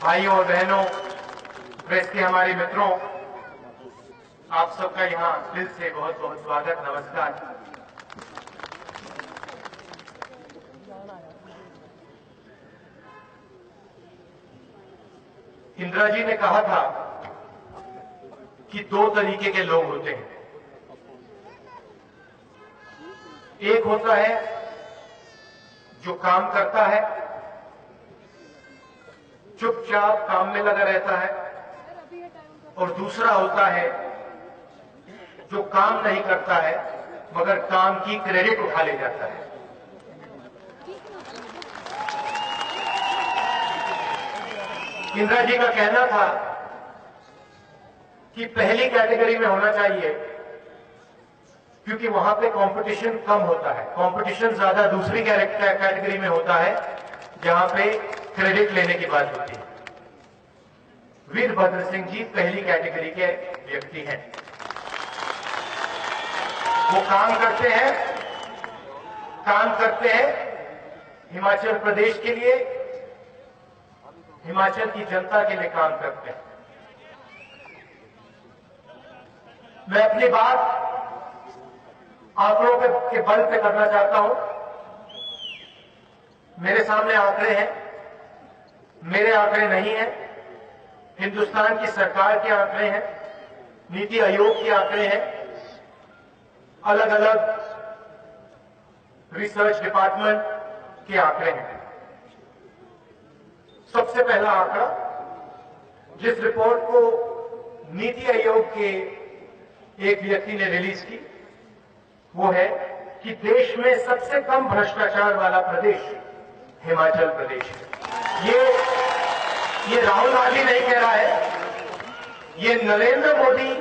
भाइयों और बहनों, प्रेस के हमारे मित्रों, आप सबका यहाँ दिल से बहुत बहुत स्वागत, नमस्कार। इंदिरा जी ने कहा था कि दो तरीके के लोग होते हैं। एक होता है जो काम करता है, चुपचाप काम में लगा रहता है, और दूसरा होता है जो काम नहीं करता है मगर काम की क्रेडिट उठा ले जाता है। इंदिरा जी का कहना था कि पहली कैटेगरी में होना चाहिए क्योंकि वहां पे कंपटीशन कम होता है, कंपटीशन ज्यादा दूसरी कैटेगरी में होता है जहां पे क्रेडिट लेने की बात होती है। वीरभद्र सिंह जी पहली कैटेगरी के व्यक्ति हैं। वो काम करते हैं हिमाचल प्रदेश के लिए, हिमाचल की जनता के लिए काम करते हैं। मैं अपनी बात आंकड़ों के बल पे करना चाहता हूं। मेरे सामने आंकड़े हैं, मेरे आंकड़े नहीं हैं, हिंदुस्तान की सरकार के आंकड़े हैं, नीति आयोग के आंकड़े हैं, अलग अलग रिसर्च डिपार्टमेंट के आंकड़े हैं। सबसे पहला आंकड़ा जिस रिपोर्ट को नीति आयोग के एक व्यक्ति ने रिलीज की वो है कि देश में सबसे कम भ्रष्टाचार वाला प्रदेश हिमाचल प्रदेश है। ये राहुल गांधी नहीं कह रहा है, ये नरेंद्र मोदी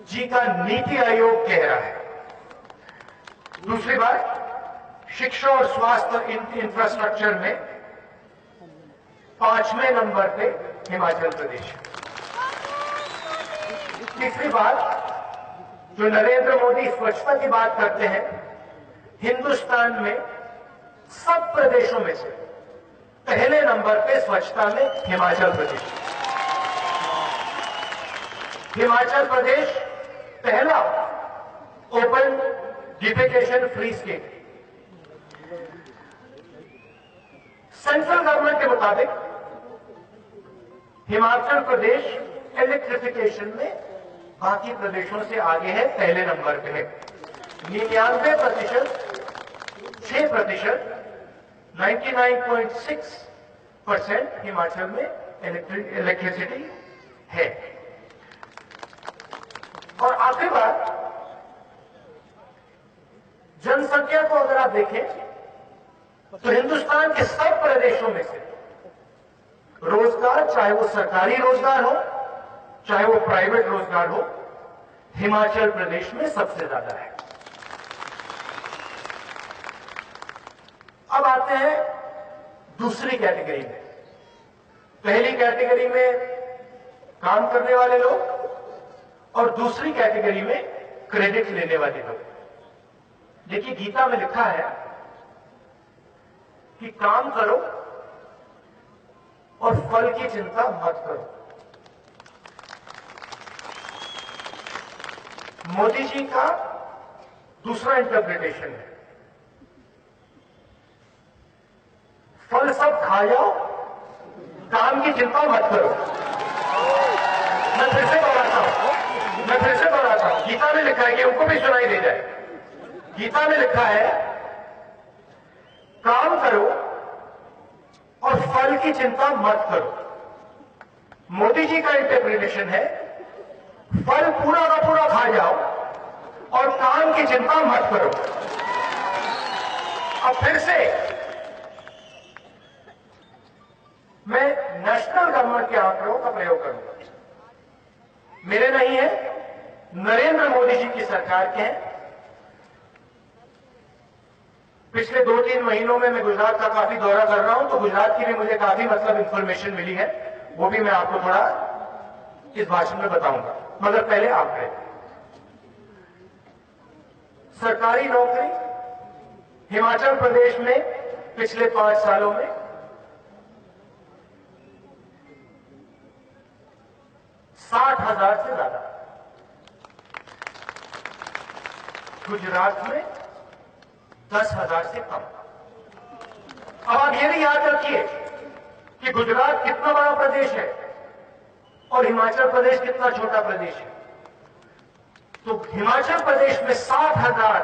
जी का नीति आयोग कह रहा है। दूसरी बात, शिक्षा और स्वास्थ्य इंफ्रास्ट्रक्चर में 5वें नंबर पे हिमाचल प्रदेश है। तीसरी बात, जो नरेंद्र मोदी स्वच्छता की बात करते हैं, हिंदुस्तान में सब प्रदेशों में से पहले नंबर पे स्वच्छता में हिमाचल प्रदेश। हिमाचल प्रदेश पहला open defecation free state. Central government के मुताबिक हिमाचल प्रदेश इलेक्ट्रिफिकेशन में बाकी प्रदेशों से आगे है, पहले नंबर पे है। 99%, 6%, 99.6% हिमाचल में इलेक्ट्रिसिटी है। और आखिरी बात, जनसंख्या को अगर आप देखें तो हिंदुस्तान के सब प्रदेशों में से रोजगार, चाहे वो सरकारी रोजगार हो चाहे वो प्राइवेट रोजगार हो, हिमाचल प्रदेश में सबसे ज्यादा है। अब आते हैं दूसरी कैटेगरी में। पहली कैटेगरी में काम करने वाले लोग और दूसरी कैटेगरी में क्रेडिट लेने वाले लोग। देखिए, गीता में लिखा है कि काम करो और फल की चिंता मत करो। मोदी जी का दूसरा इंटरप्रिटेशन है, फल सब खा जाओ, काम की चिंता मत करो। मैं फिर से दोहराता हूं, गीता में लिखा है कि उनको भी सुनाई दे जाए। गीता में लिखा है काम करो और फल की चिंता मत करो। मोदी जी का इंटरप्रिटेशन है फल पूरा का पूरा खा जाओ और काम की चिंता मत करो। अब फिर से मैं नेशनल गवर्नमेंट के आंकड़ों का प्रयोग करूंगा, मेरे नहीं है, नरेंद्र मोदी जी की सरकार के हैं। पिछले 2-3 महीनों में मैं गुजरात का काफी दौरा कर रहा हूं, तो गुजरात की भी मुझे काफी इंफॉर्मेशन मिली है, वो भी मैं आपको थोड़ा इस भाषण में बताऊंगा। मगर पहले आंकड़े। सरकारी नौकरी हिमाचल प्रदेश में पिछले 5 सालों में 60,000 से ज्यादा। गुजरात में 10,000 से कम। अब आप ये भी याद रखिए कि गुजरात कितना बड़ा प्रदेश है और हिमाचल प्रदेश कितना छोटा प्रदेश है। तो हिमाचल प्रदेश में 60,000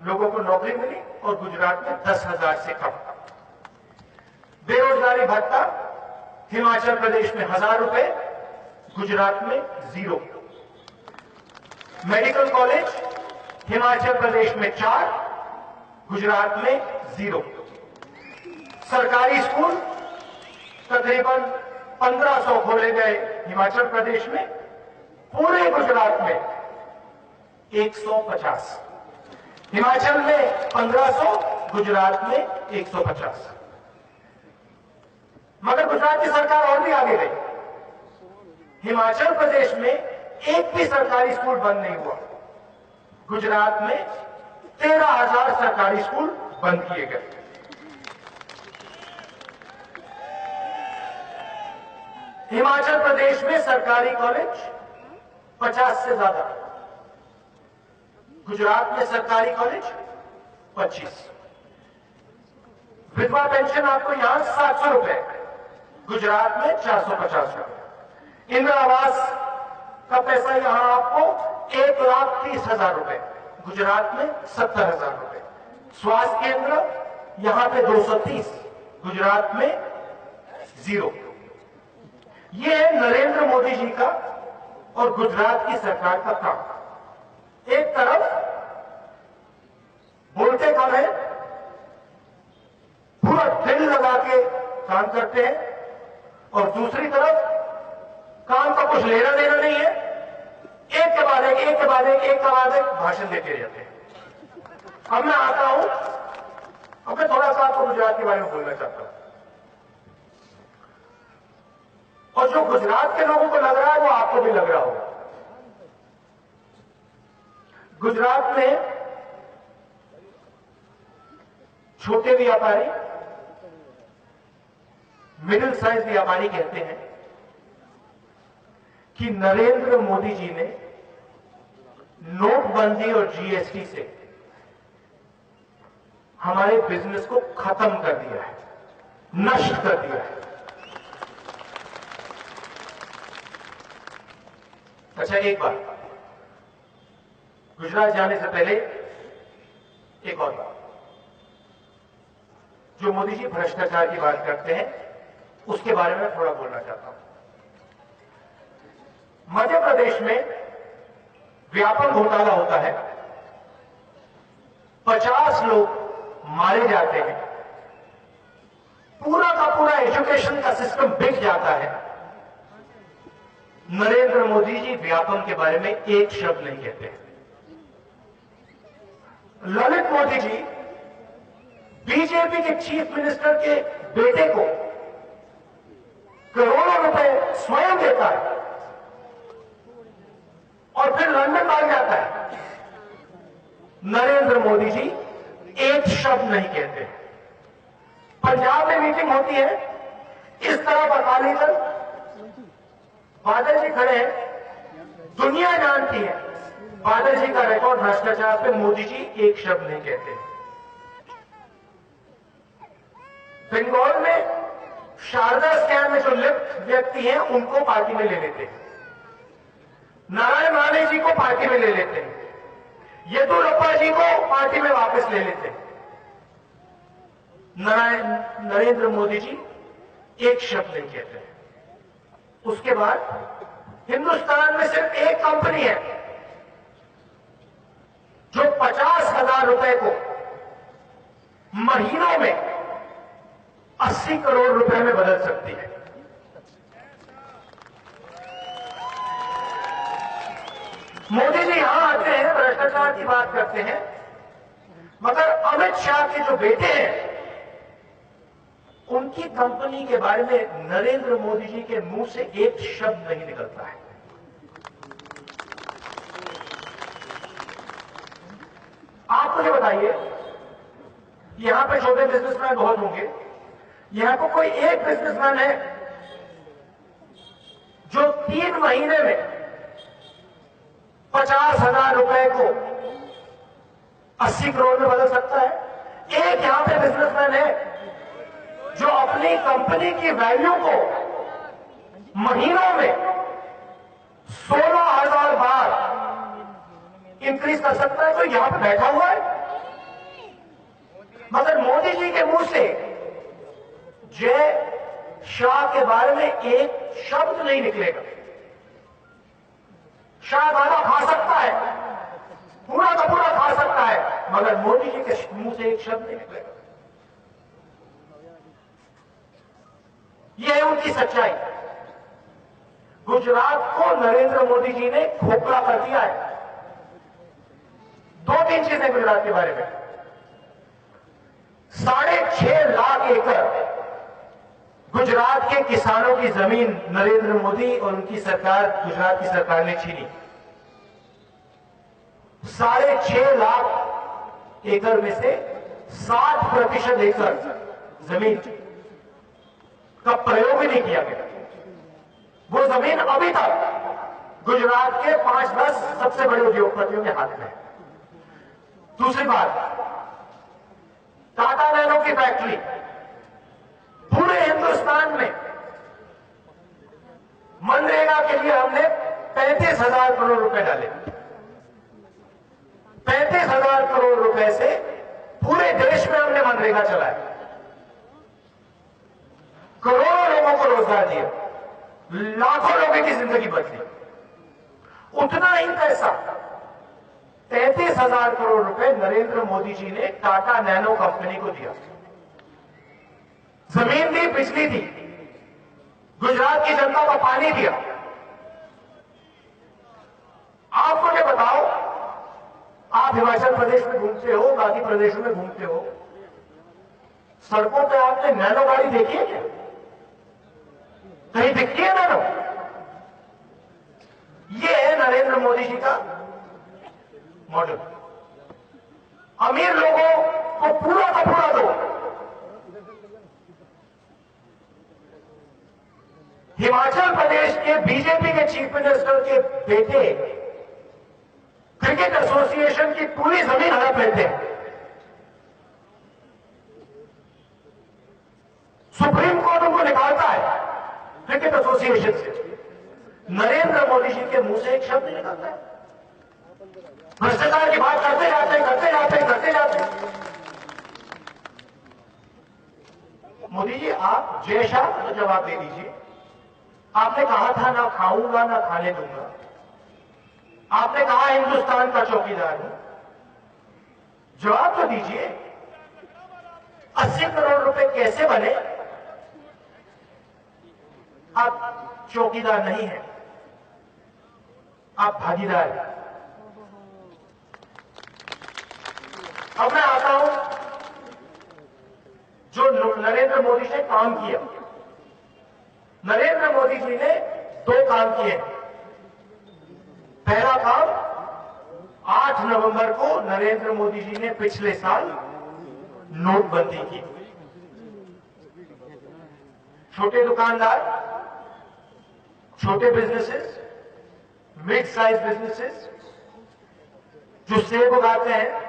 लोगों को नौकरी मिली और गुजरात में 10,000 से कम। बेरोजगारी भत्ता हिमाचल प्रदेश में 1,000 रुपए, गुजरात में 0। मेडिकल कॉलेज हिमाचल प्रदेश में 4, गुजरात में 0। सरकारी स्कूल तकरीबन 1500 खोले गए हिमाचल प्रदेश में, पूरे गुजरात में 150। हिमाचल में 1500, गुजरात में 150। मगर गुजरात की सरकार और भी आगे गई। हिमाचल प्रदेश में एक भी सरकारी स्कूल बंद नहीं हुआ। गुजरात में 13,000 सरकारी स्कूल बंद किए गए। हिमाचल प्रदेश में सरकारी कॉलेज 50 से ज्यादा, गुजरात में सरकारी कॉलेज 25। विधवा पेंशन आपको यहां 700 रुपए, गुजरात में 450 रुपए। इंदिरा आवास का पैसा यहां आपको 1,30,000 रुपए, गुजरात में 70,000 रुपए। स्वास्थ्य केंद्र यहां पे 230, गुजरात में 0। ये है नरेंद्र मोदी जी का और गुजरात की सरकार का काम। एक तरफ बोलते कम है, पूरा दिल लगा के काम करते हैं, और दूसरी तरफ काम का कुछ लेना देना नहीं है, एक के बाद एक भाषण देते रहते हैं। अब मैं आता हूं, अब मैं थोड़ा सा आपको गुजरात के बारे में बोलना चाहता हूं। और जो गुजरात के लोगों को लग रहा है वो आपको भी लग रहा होगा। गुजरात में छोटे व्यापारी, मिडिल साइज व्यापारी कहते हैं कि नरेंद्र मोदी जी ने नोटबंदी और जीएसटी से हमारे बिजनेस को खत्म कर दिया है, नष्ट कर दिया है। अच्छा, एक बात, गुजरात जाने से पहले एक और बात, जो मोदी जी भ्रष्टाचार की बात करते हैं उसके बारे में थोड़ा बोलना चाहता हूं। मध्य प्रदेश में व्यापक घोटाला होता है, 50 लोग मारे जाते हैं, पूरा का पूरा एजुकेशन का सिस्टम बिक जाता है। नरेंद्र मोदी जी व्यापम के बारे में एक शब्द नहीं कहते हैं। ललित मोदी जी बीजेपी के चीफ मिनिस्टर के बेटे को करोड़ों रुपए स्वयं देता है और फिर लंदन भाग जाता है। नरेंद्र मोदी जी एक शब्द नहीं कहते। पंजाब में मीटिंग होती है, इस तरफ अकाली दल, बादल जी खड़े हैं, दुनिया जानती है बादल जी का रिकॉर्ड भ्रष्टाचार पे, मोदी जी एक शब्द नहीं कहते। बंगाल में शारदा स्कैम में जो लिप्त व्यक्ति हैं उनको पार्टी में ले लेते हैं, नारायण राणे जी को पार्टी में ले लेते हैं, येदियुरप्पा जी को पार्टी में वापस ले लेते हैं। नरेंद्र मोदी जी एक शब्द नहीं कहते हैं। उसके बाद हिंदुस्तान में सिर्फ एक कंपनी है जो 50,000 रुपए को महीनों में 80 करोड़ रुपए में बदल सकती है। मोदी जी यहां आते हैं, भ्रष्टाचार की बात करते हैं, मगर अमित शाह के जो बेटे हैं उनकी कंपनी के बारे में नरेंद्र मोदी जी के मुंह से एक शब्द नहीं निकलता है। आप मुझे बताइए, यहां पे छोटे बिजनेसमैन बहुत होंगे, यहां को कोई एक बिजनेसमैन है जो 3 महीने में 50,000 रुपए को 80 करोड़ में बदल सकता है। एक यहां पे बिजनेसमैन है जो अपनी कंपनी की वैल्यू को महीनों में 16,000 बार इंक्रीज कर सकता है, तो यहां पे बैठा हुआ है। मगर मोदी जी के मुंह से जय शाह के बारे में एक शब्द नहीं निकलेगा। शाह दाना खा सकता है, पूरा का पूरा खा सकता है, मगर मोदी जी के मुंह से एक शब्द नहीं निकलेगा। यह है उनकी सच्चाई। गुजरात को नरेंद्र मोदी जी ने खोखला कर दिया है। 2-3 चीजें गुजरात के बारे में। 6.5 लाख एकड़ गुजरात के किसानों की जमीन नरेंद्र मोदी और उनकी सरकार, गुजरात की सरकार ने छीनी। 6.5 लाख एकड़ में से 60% एकड़ जमीन का प्रयोग ही नहीं किया गया। वो जमीन अभी तक गुजरात के 5-10 सबसे बड़े उद्योगपतियों के हाथ में है। दूसरी बात, टाटा नैनो की फैक्ट्री पूरे हिंदुस्तान में मनरेगा के लिए हमने 35,000 करोड़ रुपए डाले। 35,000 करोड़ रुपए से पूरे देश में हमने मनरेगा चलाया, करोड़ों लोगों को रोजगार दिया, लाखों लोगों की जिंदगी बदली। उतना ही पैसा 33,000 करोड़ रुपए नरेंद्र मोदी जी ने टाटा नैनो कंपनी को दिया। जमीन दी, बिजली दी, गुजरात की जनता को पानी दिया। आप मुझे बताओ, आप हिमाचल प्रदेश में घूमते हो, बाकी प्रदेशों में घूमते हो, सड़कों पे आपने नैनो गाड़ी देखी है क्या? कहीं दिखती है नैनो? ये है नरेंद्र मोदी जी का मॉडल। अमीर लोगों को पूरा का पूरा दो। हिमाचल प्रदेश के बीजेपी के चीफ मिनिस्टर के बेटे क्रिकेट एसोसिएशन की पूरी जमीन हड़प लेते हैं। सुप्रीम कोर्ट उनको निकालता है क्रिकेट एसोसिएशन से। नरेंद्र मोदी जी के मुंह से एक शब्द नहीं निकलता है। भ्रष्टाचार की बात करते जाते हैं, करते जाते हैं, करते जाते हैं। मोदी जी, आप जय शाह को जवाब दे दीजिए। आपने कहा था ना खाऊंगा ना खाने दूंगा। आपने कहा हिंदुस्तान का चौकीदार हूं। जवाब तो दीजिए, 80 करोड़ रुपए कैसे बने? आप चौकीदार नहीं हैं, आप भागीदार हैं। अब मैं आता हूं जो नरेंद्र मोदी ने काम किया। नरेंद्र मोदी जी ने 2 काम किए। पहला काम, 8 नवंबर को नरेंद्र मोदी जी ने पिछले साल नोटबंदी की। छोटे दुकानदार, छोटे बिजनेसेस, मिड साइज बिजनेसेस जो सेब उगाते हैं,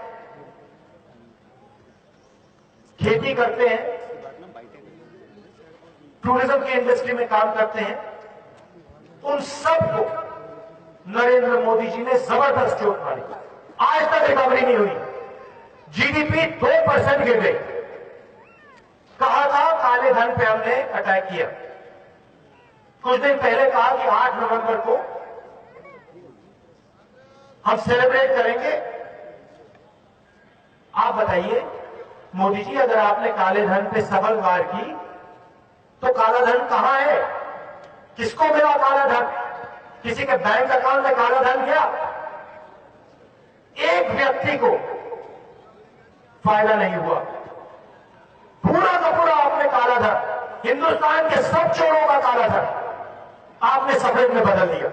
खेती करते हैं, टूरिज्म की इंडस्ट्री में काम करते हैं, उन सबको नरेंद्र मोदी जी ने जबरदस्त चोट मारी। आज तक रिकवरी नहीं हुई। जीडीपी 2% गिर गई। कहा था काले धन पे हमने अटैक किया। कुछ दिन पहले कहा कि 8 नवंबर को हम सेलिब्रेट करेंगे। आप बताइए मोदी जी, अगर आपने काले धन पे सफल वार की तो काला धन कहां है? किसको मिला काला धन? किसी के बैंक अकाउंट में काला धन गया? एक व्यक्ति को फायदा नहीं हुआ। पूरा का पूरा आपने काला धन, हिंदुस्तान के सब चोरों का काला धन आपने सफेद में बदल दिया।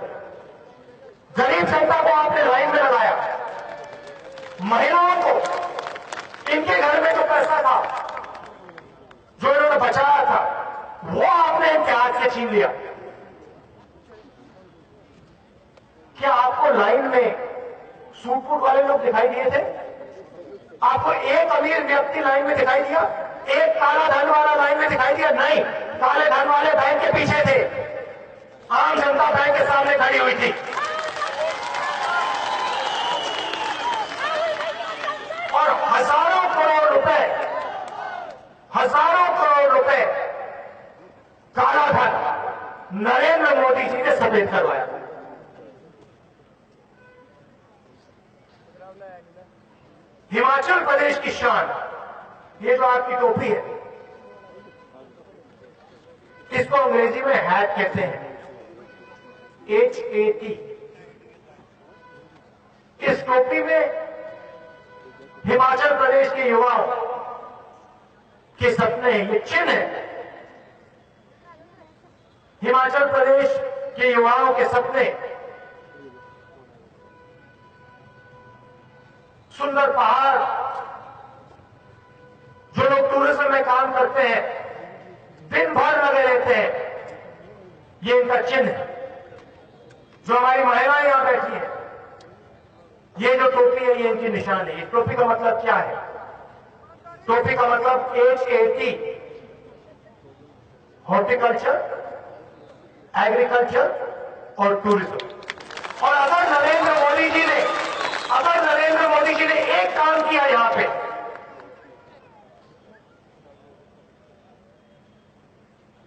गरीब जनता को आपने लाइन में लगाया। महिलाओं को, इनके घर में जो पैसा था, जो इन्होंने बचाया था, वो आपने इनके हाथ से छीन लिया। आपको लाइन में सूट बूट वाले लोग दिखाई दिए थे? आपको एक अमीर व्यक्ति लाइन में दिखाई दिया? एक काला धन वाला लाइन में दिखाई दिया? नहीं, काले धन वाले बैंक के पीछे थे, आम जनता बैंक के सामने खड़ी हुई थी। और हजारों करोड़ रुपए काला धन नरेंद्र मोदी जी ने सफेद करवाया। हिमाचल प्रदेश की शान, ये जो आपकी टोपी है, इसको अंग्रेजी में हैट कहते हैं, HAT। इस टोपी में हिमाचल प्रदेश के युवाओं के सपने, ये चिन्ह है। हिमाचल प्रदेश के युवाओं के सपने सुंदर पहाड़, जो लोग टूरिज्म में काम करते हैं, दिन भर लगे रहते हैं, ये इनका चिन्ह है। जो हमारी महिलाएं यहां बैठी हैं, ये जो टोपी है, ये इनकी निशान है। इस टोपी का मतलब क्या है? टोपी का मतलब HAT, हॉर्टिकल्चर, एग्रीकल्चर और टूरिज्म। और अगर नरेंद्र मोदी जी ने एक काम किया यहां पे,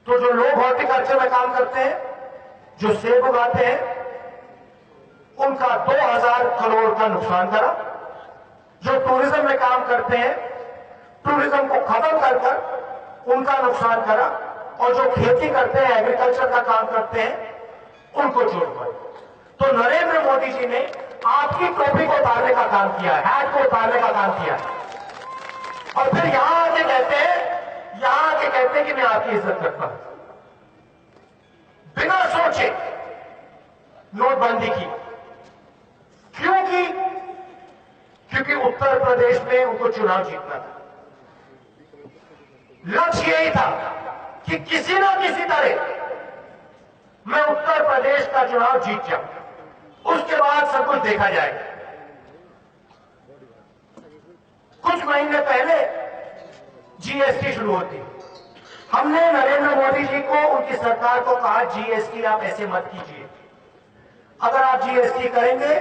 तो जो लोग हॉर्टिकल्चर में काम करते हैं, जो सेब उगाते हैं, उनका 2000 करोड़ का नुकसान करा। जो टूरिज्म में काम करते हैं, टूरिज्म को खत्म कर उनका नुकसान करा। और जो खेती करते हैं, एग्रीकल्चर का काम करते हैं, उनको जोड़ पाए। तो नरेंद्र मोदी जी ने आपकी टोपी को उतारने का काम किया है, हैट को उतारने का काम किया है। और फिर यहां आके कहते हैं कि मैं आपकी इज्जत करता हूं। बिना सोचे नोटबंदी की। क्योंकि उत्तर प्रदेश में उनको चुनाव जीतना था। लक्ष्य यही था कि किसी ना किसी तरह मैं उत्तर प्रदेश का चुनाव जीत जाऊं, उसके बाद सब कुछ देखा जाएगा। कुछ महीने पहले GST शुरू होती, हमने नरेंद्र मोदी जी को, उनकी सरकार को कहा, GST आप ऐसे मत कीजिए। अगर आप GST करेंगे,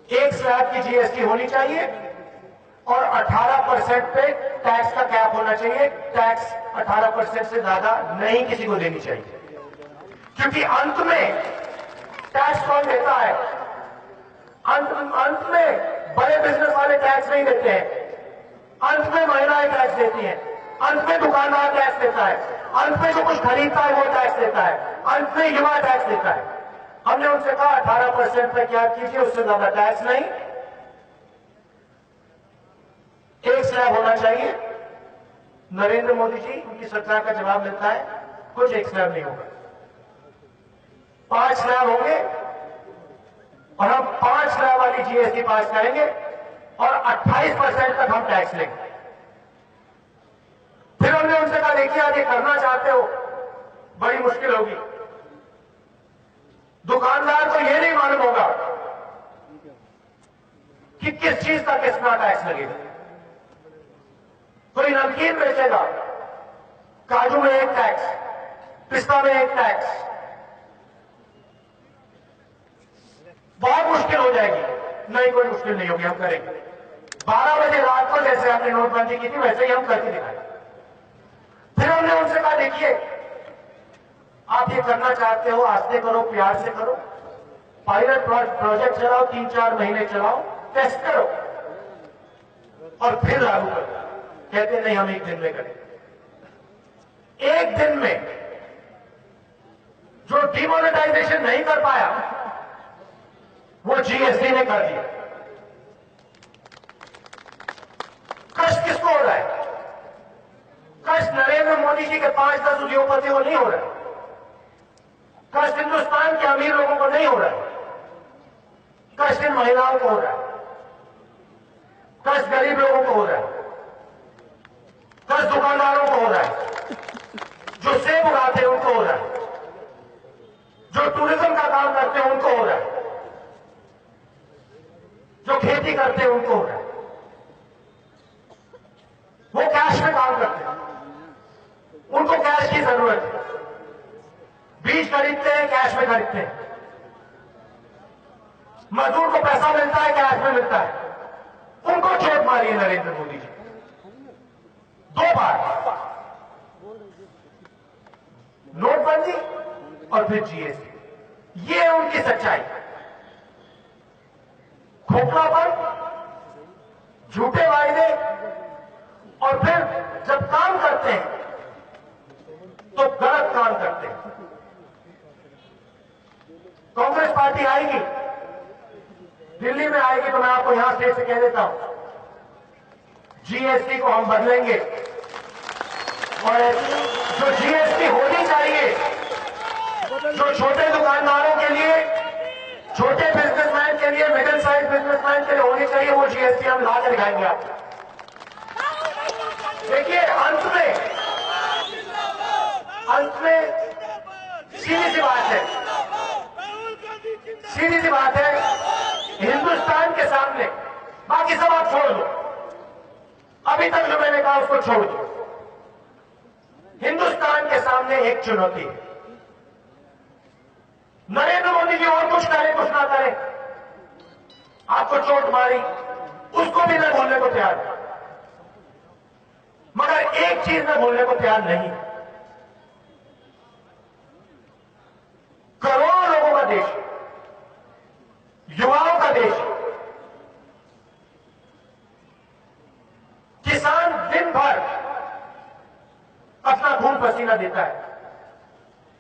1 स्लैब की GST होनी चाहिए और 18% पे टैक्स का कैप होना चाहिए। टैक्स 18% से ज्यादा नहीं किसी को देनी चाहिए, क्योंकि अंत में टैक्स कौन देता है? अंत में बड़े बिजनेस वाले टैक्स नहीं देते हैं, अंत में महिलाएं टैक्स देती हैं, अंत में दुकानदार टैक्स देता है, अंत में जो कुछ खरीदता है वो टैक्स देता है, अंत में युवा टैक्स देता है। हमने उनसे कहा 18% पे क्या कीजिए, उससे ज्यादा टैक्स नहीं, 1 स्लैब होना चाहिए। नरेंद्र मोदी जी, उनकी सरकार का जवाब मिलता है, कुछ 1 स्लैब नहीं होगा, 5 स्लैब होंगे और हम 5 स्लैब वाली GST पास करेंगे और 28% तक हम टैक्स लेंगे। फिर हमने उनसे कहा, देखिए आप ये करना चाहते हो, बड़ी मुश्किल होगी। दुकानदार को यह नहीं मालूम होगा कि किस चीज का कितना टैक्स लगेगा। कोई नमकीन बेचेगा, काजू में 1 टैक्स, पिस्ता में 1 टैक्स, बहुत मुश्किल हो जाएगी। नहीं, कोई मुश्किल नहीं होगी, हम करेंगे। 12 बजे रात को जैसे हमने नोटबंदी की थी, वैसे ही हम करके दिखाए। फिर हमने उनसे कहा, देखिए आप ये करना चाहते हो, आस्ते करो, प्यार से करो, पायलट प्रोजेक्ट चलाओ, 3-4 महीने चलाओ, टेस्ट करो और फिर लागू करो। कहते नहीं, हम 1 दिन में करें। 1 दिन में जो डिमोनेटाइजेशन नहीं कर पाया, वो GST ने कर दिया। कष्ट किसको हो रहा है? कष्ट नरेंद्र मोदी जी के 5-10 उद्योगपतियों को नहीं हो रहा है, कष्ट हिंदुस्तान के अमीर लोगों को नहीं हो रहा है, कष्ट इन महिलाओं को हो रहा है, कष्ट गरीब लोगों को हो रहा है, कष्ट दुकानदारों को हो रहा है, जो सेब उगाते हैं उनको हो रहा है, जो टूरिज्म का काम करते हैं जरूरत है। बीज खरीदते हैं, कैश में खरीदते हैं। मजदूर को पैसा मिलता है, कैश में मिलता है। उनको चोट मारी है नरेंद्र मोदी जी 2 बार, नोटबंदी और फिर जीएसटी। ये है उनकी सच्चाई। खोखलापन, झूठे वायदे, और फिर जब काम करते हैं तो गलत काम करते हैं। कांग्रेस पार्टी आएगी, दिल्ली में आएगी, तो मैं आपको यहां स्टेज से कह देता हूं, जीएसटी को हम बदलेंगे। और जो जीएसटी होनी चाहिए, जो छोटे दुकानदारों के लिए, छोटे बिजनेसमैन के लिए, मिडिल साइज बिजनेसमैन के लिए होनी चाहिए, वो जीएसटी हम ला कर दिखाएंगे आपको। देखिए, अंत में सीधी सी बात है, सीधी सी बात है, हिंदुस्तान के सामने, बाकी सब आप छोड़ दो, अभी तक जो मैंने कहा उसको छोड़ दो। हिंदुस्तान के सामने एक चुनौती है। नरेंद्र मोदी जी और कुछ करें कुछ ना करें, आपको चोट मारी, उसको भी न भूलने को तैयार है। मगर एक चीज में भूलने को तैयार नहीं, करोड़ों लोगों का देश, युवाओं का देश, किसान दिन भर अपना खून पसीना देता है,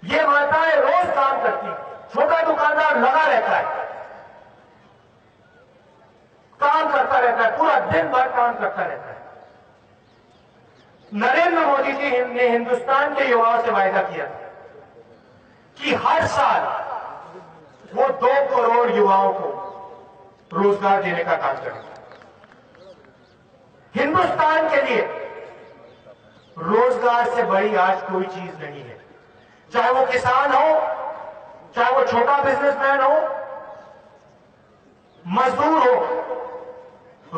ये माताएं रोज काम करती, छोटा दुकानदार लगा रहता है, काम करता रहता है, पूरा दिन भर काम करता रहता है। नरेंद्र मोदी जी ने हिंदुस्तान के युवाओं से वायदा किया कि हर साल वो 2 करोड़ युवाओं को रोजगार देने का काम करेंगे। हिंदुस्तान के लिए रोजगार से बड़ी आज कोई चीज नहीं है, चाहे वो किसान हो, चाहे वो छोटा बिजनेसमैन हो, मजदूर हो,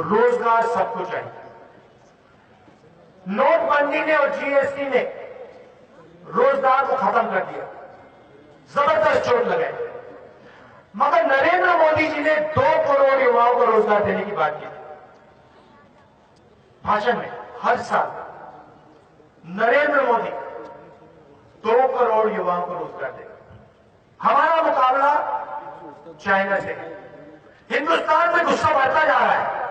रोजगार सबको चाहिए। नोटबंदी ने और जीएसटी ने रोजगार को खत्म कर दिया, जबरदस्त चोट लगाई। मगर नरेंद्र मोदी जी ने 2 करोड़ युवाओं को रोजगार देने की बात की भाषण में। हर साल नरेंद्र मोदी 2 करोड़ युवाओं को रोजगार देगा। हमारा मुकाबला चाइना से है। हिंदुस्तान में गुस्सा बढ़ता जा रहा है।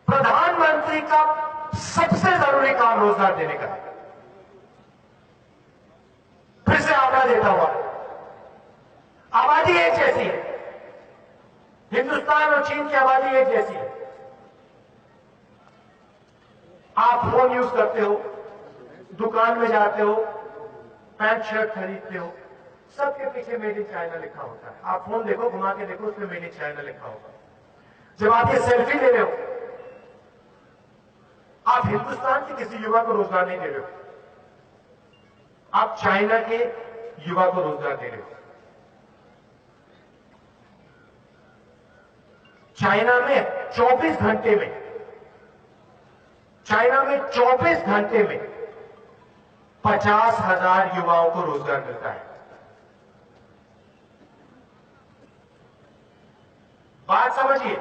प्रधानमंत्री का सबसे जरूरी काम रोजगार देने का है। फिर से आंकड़ा देता हुआ, आबादी एक जैसी है, हिंदुस्तान और चीन की आबादी एक जैसी है। आप फोन यूज करते हो, दुकान में जाते हो, पैंट शर्ट खरीदते हो, सबके पीछे मेड इन चाइना लिखा होता है। आप फोन देखो, घुमा के देखो, उसमें मेड इन चाइना लिखा होगा। जब आप ये सेल्फी ले रहे हो, आप हिंदुस्तान के किसी युवा को रोजगार नहीं दे रहे हो, आप चाइना के युवा को रोजगार दे रहे हो। चाइना में 24 घंटे में, चाइना में 24 घंटे में 50,000 युवाओं को रोजगार मिलता है। बात समझिए,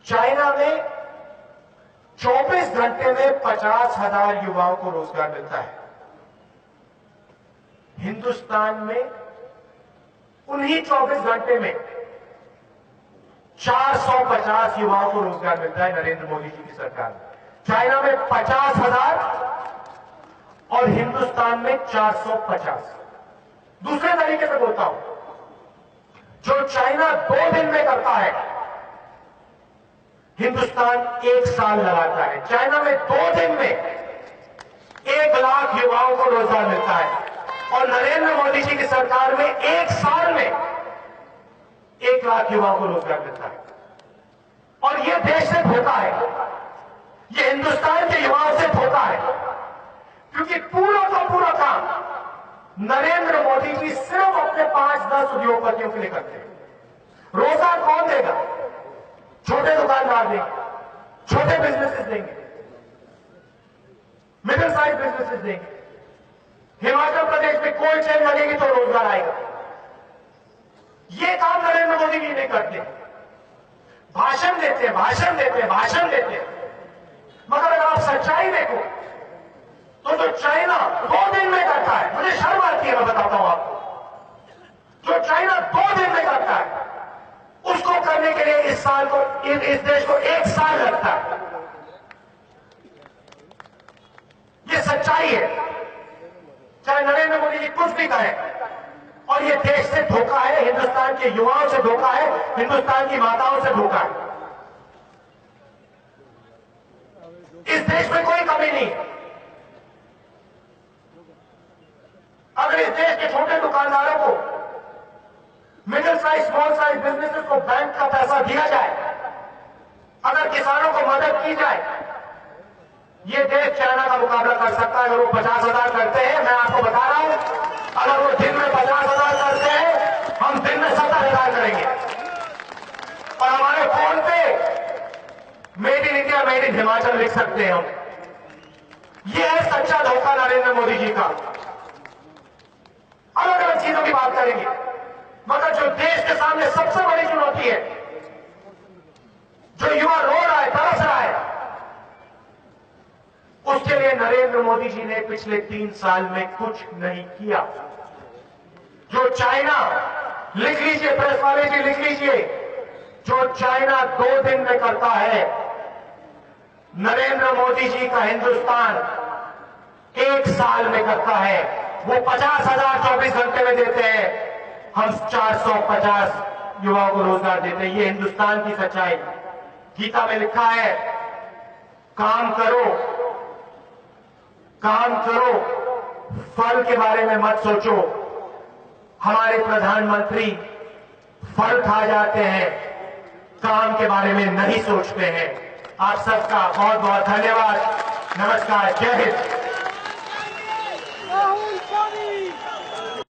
चाइना में 24 घंटे में 50,000 युवाओं को रोजगार मिलता है। हिंदुस्तान में उन्हीं 24 घंटे में 450 युवाओं को रोजगार मिलता है नरेंद्र मोदी जी की सरकार में। चाइना में 50,000 और हिंदुस्तान में 450। दूसरे तरीके से बोलता हूं, जो चाइना 2 दिन में करता है, हिंदुस्तान 1 साल लगाता है। चाइना में 2 दिन में 1 लाख युवाओं को रोजगार मिलता है, और नरेंद्र मोदी जी की सरकार में 1 साल में 1 लाख युवाओं को रोजगार मिलता है। और यह देश से होता है, यह हिंदुस्तान के युवाओं से होता है, क्योंकि पूरा का पूरा काम नरेंद्र मोदी जी सिर्फ अपने 5-10 उद्योगपतियों के लिए करते हैं। रोजगार कौन देगा? छोटे दुकानदार देंगे, छोटे बिजनेसेस देंगे। बिजनेसेस देंगे। हिमाचल प्रदेश में कोई चेन लगेगी तो रोजगार आएगा। ये काम नरेंद्र मोदी जी नहीं करते। भाषण देते भाषण देते भाषण देते, मगर अगर आप सच्चाई देखो तो जो चाइना 2 दिन में करता है, मुझे शर्म आती है, मैं बताता हूं आपको, जो चाइना 2 दिन में करता है उसको करने के लिए इस देश को 1 साल लगता है। ये सच्चाई है, चाहे नरेंद्र मोदी जी कुछ भी कहें। और ये देश से धोखा है, हिंदुस्तान के युवाओं से धोखा है, हिंदुस्तान की माताओं से धोखा है। इस देश में कोई कमी नहीं है। अगर इस देश के छोटे दुकानदारों को, middle size small size businesses को बैंक का पैसा दिया जाए, अगर किसानों को मदद की जाए, ये देश चाइना का मुकाबला कर सकता है। अगर वो 50,000 करते हैं, मैं आपको बता रहा हूं, अगर वो दिन में 50,000 करते हैं, हम दिन में 70,000 करेंगे। और हमारे फोन पे made in India made in Himachal लिख सकते हैं हम। ये है सच्चा धोखा नरेंद्र मोदी जी का। अलग अलग चीजों की बात करेंगे, मगर जो देश के सामने सबसे बड़ी चुनौती है, जो युवा रो रहा है, तरस रहा है, उसके लिए नरेंद्र मोदी जी ने पिछले 3 साल में कुछ नहीं किया। जो चाइना, लिख लीजिए प्रेस वाले जी, लिख लीजिए, जो चाइना 2 दिन में करता है, नरेंद्र मोदी जी का हिंदुस्तान 1 साल में करता है। वो 50,000 24 घंटे में देते हैं, हम 450 युवाओं को रोजगार देते हैं। ये हिंदुस्तान की सच्चाई। गीता में लिखा है, काम करो, काम करो, फल के बारे में मत सोचो। हमारे प्रधानमंत्री फल खा जाते हैं, काम के बारे में नहीं सोचते हैं। आप सबका बहुत बहुत धन्यवाद। नमस्कार, जय हिंद।